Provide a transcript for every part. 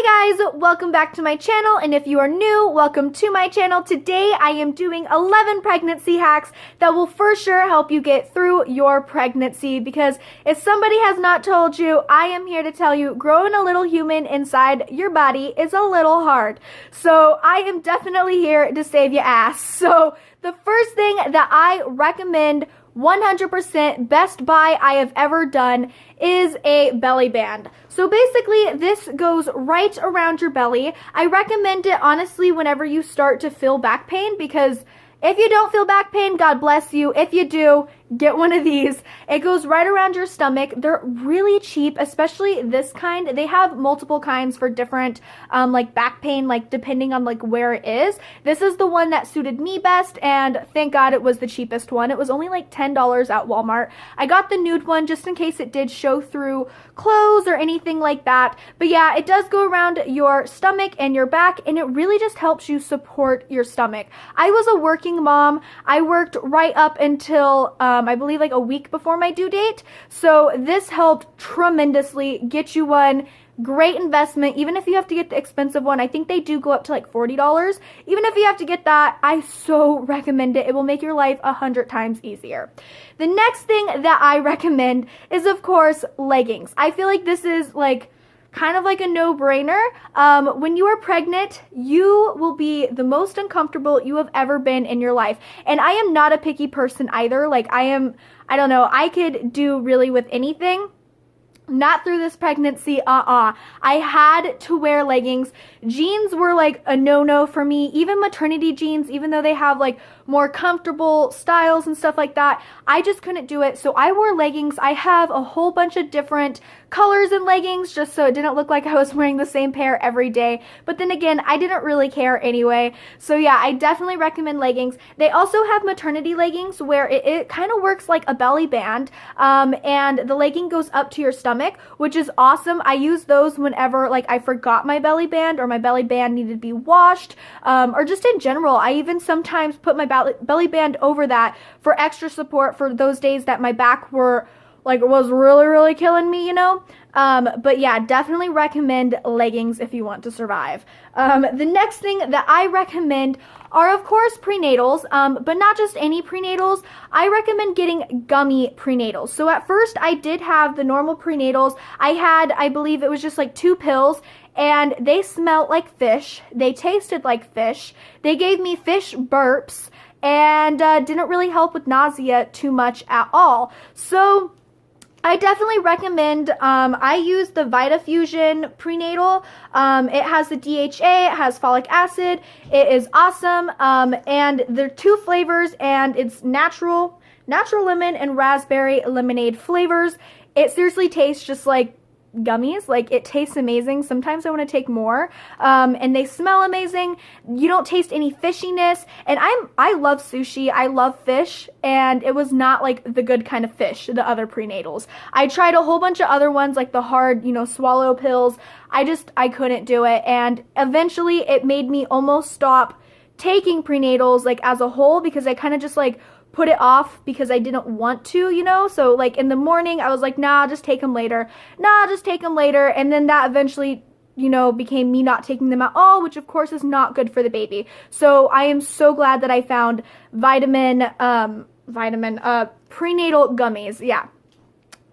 Hi guys, welcome back to my channel, and if you are new, welcome to my channel. Today I am doing 11 pregnancy hacks that will for sure help you get through your pregnancy, because if somebody has not told you, I am here to tell you growing a little human inside your body is a little hard. So I am definitely here to save your ass. So the first thing that I recommend 100% best buy I have ever done is a belly band. So basically this goes right around your belly. I recommend it honestly whenever you start to feel back pain, because if you don't feel back pain, God bless you. If you do, get one of these. It goes right around your stomach. They're really cheap, especially this kind. They have multiple kinds for different like back pain, like depending on like where it is. This is the one that suited me best, and thank God it was the cheapest one. It was only like $10 at Walmart. I got the nude one just in case it did show through clothes or anything like that. But yeah, it does go around your stomach and your back, and it really just helps you support your stomach. I was a working mom. I worked right up until I believe like a week before my due date. So this helped tremendously. Get you one. Great investment. Even if you have to get the expensive one, I think they do go up to like $40. Even if you have to get that, I so recommend it. It will make your life 100 times easier. The next thing that I recommend is, of course, leggings. I feel like this is like kind of like a no-brainer. When you are pregnant, you will be the most uncomfortable you have ever been in your life. And I am not a picky person either. Like I don't know, I could do really with anything. Not through this pregnancy, I had to wear leggings. Jeans were like a no-no for me. Even maternity jeans, even though they have like more comfortable styles and stuff like that, I just couldn't do it. So I wore leggings. I have a whole bunch of different colors in leggings just so it didn't look like I was wearing the same pair every day. But then again, I didn't really care anyway. So yeah, I definitely recommend leggings. They also have maternity leggings where it kind of works like a belly band, and the legging goes up to your stomach, which is awesome. I use those whenever like I forgot my belly band or my belly band needed to be washed, or just in general. I even sometimes put my belly band over that for extra support for those days that my back was really killing me, you know. But yeah, definitely recommend leggings if you want to survive. The next thing that I recommend are, of course, prenatals, but not just any prenatals. I recommend getting gummy prenatals. So at first I did have the normal prenatals. I believe it was just like 2 pills, and they smelled like fish. They tasted like fish. They gave me fish burps, and didn't really help with nausea too much at all. So I definitely recommend, I use the VitaFusion prenatal. It has the DHA, it has folic acid. It is awesome. And there are 2 flavors, and it's natural lemon and raspberry lemonade flavors. It seriously tastes just like gummies. Like, it tastes amazing. Sometimes I want to take more, and they smell amazing. You don't taste any fishiness, and I love sushi. I love fish, and it was not like the good kind of fish, the other prenatals. I tried a whole bunch of other ones, like the hard, swallow pills. I couldn't do it, and eventually it made me almost stop taking prenatals like as a whole, because I kind of just like put it off because I didn't want to, so like in the morning I was like, nah, just take them later, and then that eventually became me not taking them at all, which of course is not good for the baby. So I am so glad that I found prenatal gummies. Yeah.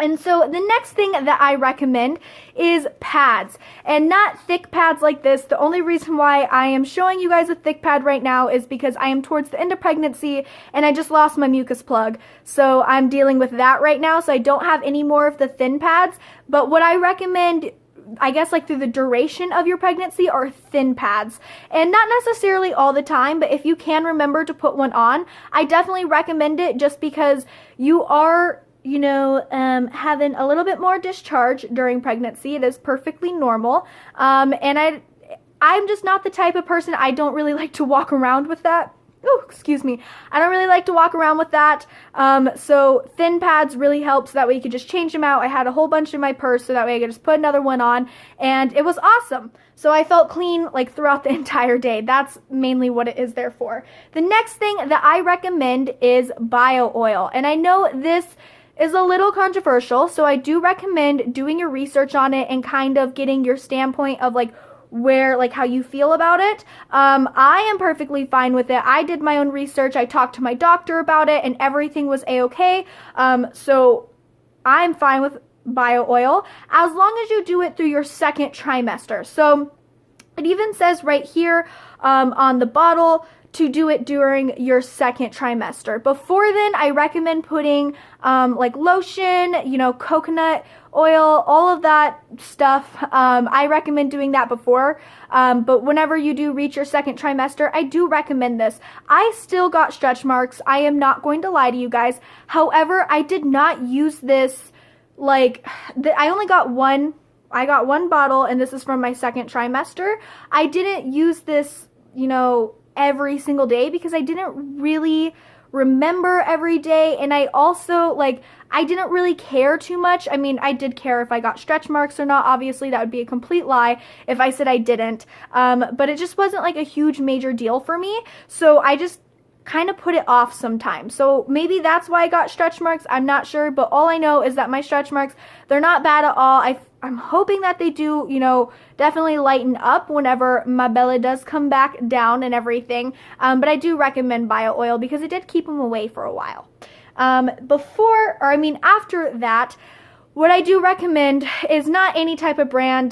And so the next thing that I recommend is pads, and not thick pads like this. The only reason why I am showing you guys a thick pad right now is because I am towards the end of pregnancy and I just lost my mucus plug. So I'm dealing with that right now. So I don't have any more of the thin pads, but what I recommend, I guess, like through the duration of your pregnancy, are thin pads. And not necessarily all the time, but if you can remember to put one on, I definitely recommend it, just because you are having a little bit more discharge during pregnancy. It is perfectly normal. And I'm just not the type of person, I don't really like to walk around with that. Oh, excuse me. I don't really like to walk around with that. So thin pads really helps. That way you could just change them out. I had a whole bunch in my purse, so that way I could just put another one on, and it was awesome. So I felt clean like throughout the entire day. That's mainly what it is there for. The next thing that I recommend is bio oil. And I know this is a little controversial, so I do recommend doing your research on it and kind of getting your standpoint of like how you feel about it. I am perfectly fine with it. I did my own research. I talked to my doctor about it and everything was a-okay. So I'm fine with bio oil as long as you do it through your second trimester. So it even says right here on the bottle to do it during your second trimester. Before then, I recommend putting like lotion, coconut oil, all of that stuff. I recommend doing that before. But whenever you do reach your second trimester, I do recommend this. I still got stretch marks. I am not going to lie to you guys. However, I did not use this I only got one. I got one bottle, and this is from my second trimester. I didn't use this, every single day because I didn't really remember every day, and I also, I didn't really care too much. I mean, I did care if I got stretch marks or not. Obviously, that would be a complete lie if I said I didn't. But it just wasn't, a huge major deal for me, so I just kind of put it off sometimes. So maybe that's why I got stretch marks. I'm not sure, but all I know is that my stretch marks, they're not bad at all. I'm hoping that they do, definitely lighten up whenever my belly does come back down and everything. But I do recommend bio oil because it did keep them away for a while. After that, what I do recommend is not any type of brand.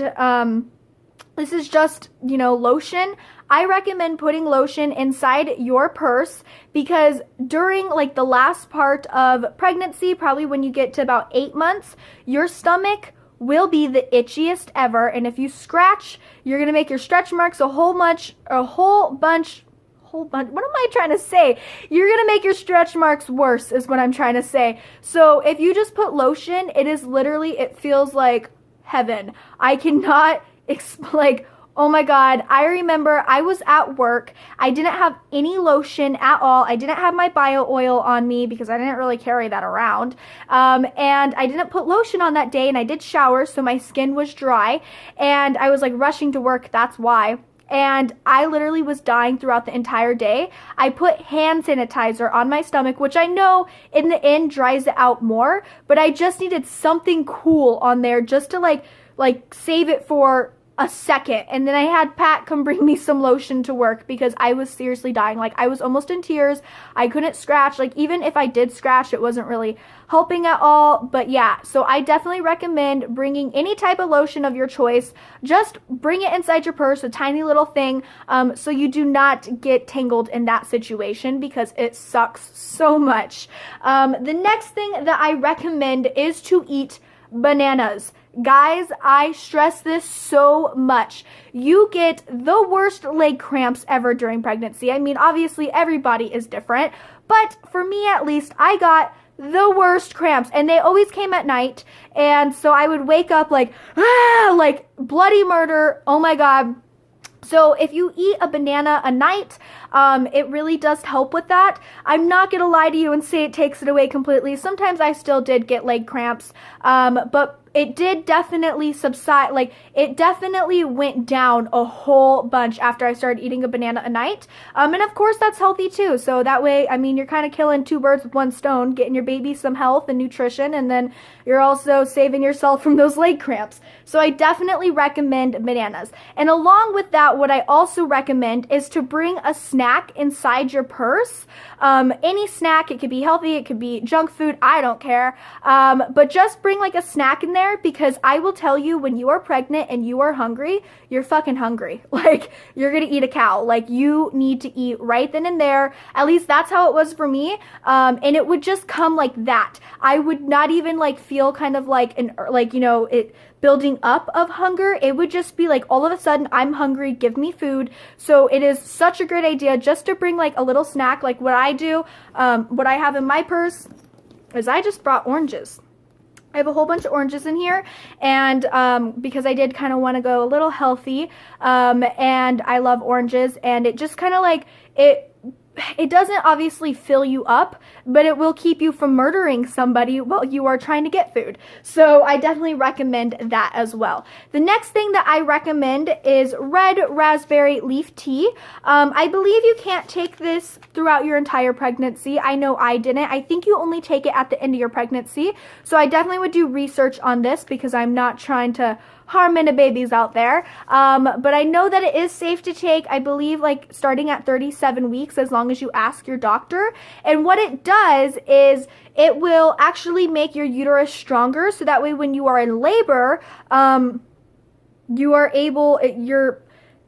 This is just, lotion. I recommend putting lotion inside your purse because during the last part of pregnancy, probably when you get to about 8 months, your stomach will be the itchiest ever. And if you scratch, you're going to make your stretch marks a whole bunch, what am I trying to say? You're going to make your stretch marks worse is what I'm trying to say. So if you just put lotion, it feels like heaven. I cannot explain, oh my God, I remember I was at work. I didn't have any lotion at all. I didn't have my bio oil on me because I didn't really carry that around. And I didn't put lotion on that day, and I did shower, so my skin was dry. And I was rushing to work, that's why. And I literally was dying throughout the entire day. I put hand sanitizer on my stomach, which I know in the end dries it out more, but I just needed something cool on there just to save it for a second. And then I had Pat come bring me some lotion to work because I was seriously dying. I was almost in tears. I couldn't scratch. Even if I did scratch, it wasn't really helping at all. But yeah, so I definitely recommend bringing any type of lotion of your choice. Just bring it inside your purse, a tiny little thing, so you do not get tangled in that situation because it sucks so much. The next thing that I recommend is to eat bananas. Guys, I stress this so much. You get the worst leg cramps ever during pregnancy. I mean, obviously everybody is different, but for me at least, I got the worst cramps, and they always came at night, and so I would wake up like bloody murder. Oh my God. So if you eat a banana a night, it really does help with that. I'm not going to lie to you and say it takes it away completely. Sometimes I still did get leg cramps, but it did definitely subside. It definitely went down a whole bunch after I started eating a banana a night. And of course that's healthy too. So that way, you're kind of killing two birds with one stone, getting your baby some health and nutrition, and then you're also saving yourself from those leg cramps. So I definitely recommend bananas. And along with that, what I also recommend is to bring a snack inside your purse. Any snack, it could be healthy, it could be junk food, I don't care. But just bring a snack in there, because I will tell you, when you are pregnant and you are hungry, you're fucking hungry. You're gonna eat a cow. You need to eat right then and there. At least that's how it was for me. And it would just come like that. I would not even feel kind of it building up of hunger. It would just be all of a sudden, I'm hungry, give me food. So it is such a great idea just to bring a little snack. What I do, what I have in my purse is I just brought oranges. I have a whole bunch of oranges in here, and because I did kind of want to go a little healthy, and I love oranges, and it just kind of it doesn't obviously fill you up, but it will keep you from murdering somebody while you are trying to get food. So I definitely recommend that as well. The next thing that I recommend is red raspberry leaf tea. I believe you can't take this throughout your entire pregnancy. I know I didn't. I think you only take it at the end of your pregnancy. So I definitely would do research on this because I'm not trying to harm any babies out there. But I know that it is safe to take, I believe, like starting at 37 weeks, as long as you ask your doctor. And what it does is it will actually make your uterus stronger, so that way when you are in labor, you are able,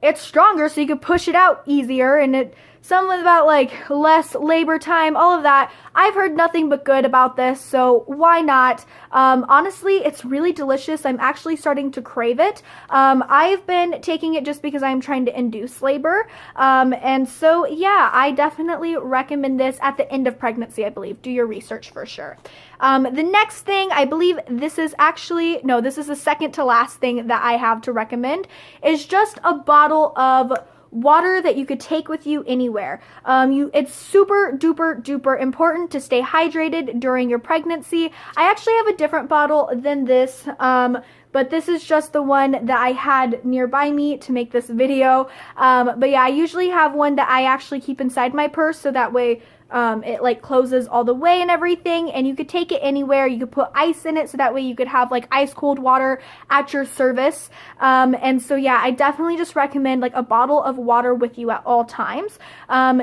it's stronger, so you can push it out easier, and something about like less labor time, all of that. I've heard nothing but good about this, so why not? Honestly, it's really delicious. I'm actually starting to crave it. I've been taking it just because I'm trying to induce labor. And so, yeah, I definitely recommend this at the end of pregnancy, I believe. Do your research for sure. The next thing, I believe this is the second to last thing that I have to recommend, is just a bottle of water that you could take with you anywhere. It's super duper important to stay hydrated during your pregnancy. I actually have a different bottle than this, but this is just the one that I had nearby me to make this video. But yeah, I usually have one that I actually keep inside my purse, so that way it like closes all the way and everything, and you could take it anywhere. You could put ice in it, so that way you could have like ice cold water at your service. And so yeah, I definitely just recommend like a bottle of water with you at all times,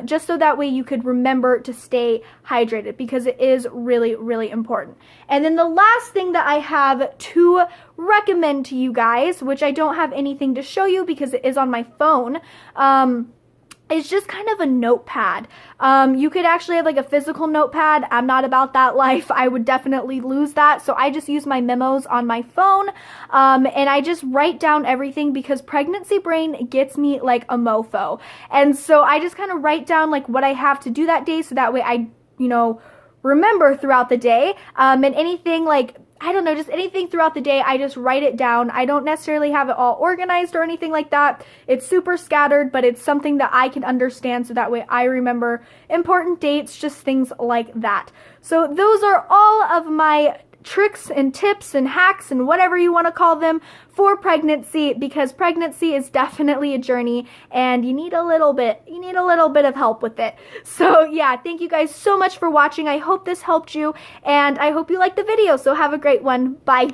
just so that way you could remember to stay hydrated, because it is really important. And then the last thing that I have to recommend to you guys, which I don't have anything to show you because it is on my phone, it's just kind of a notepad. You could actually have like a physical notepad. I'm not about that life. I would definitely lose that. So I just use my memos on my phone, and I just write down everything, because pregnancy brain gets me like a mofo. And so I just kind of write down like what I have to do that day, so that way I, remember throughout the day. And anything like, I don't know, just anything throughout the day, I just write it down. I don't necessarily have it all organized or anything like that. It's super scattered, but it's something that I can understand, so that way I remember important dates, just things like that. So those are all of my tricks and tips and hacks and whatever you want to call them for pregnancy, because pregnancy is definitely a journey, and you need a little bit of help with it. So yeah, thank you guys so much for watching. I hope this helped you, and I hope you liked the video. So have a great one. Bye.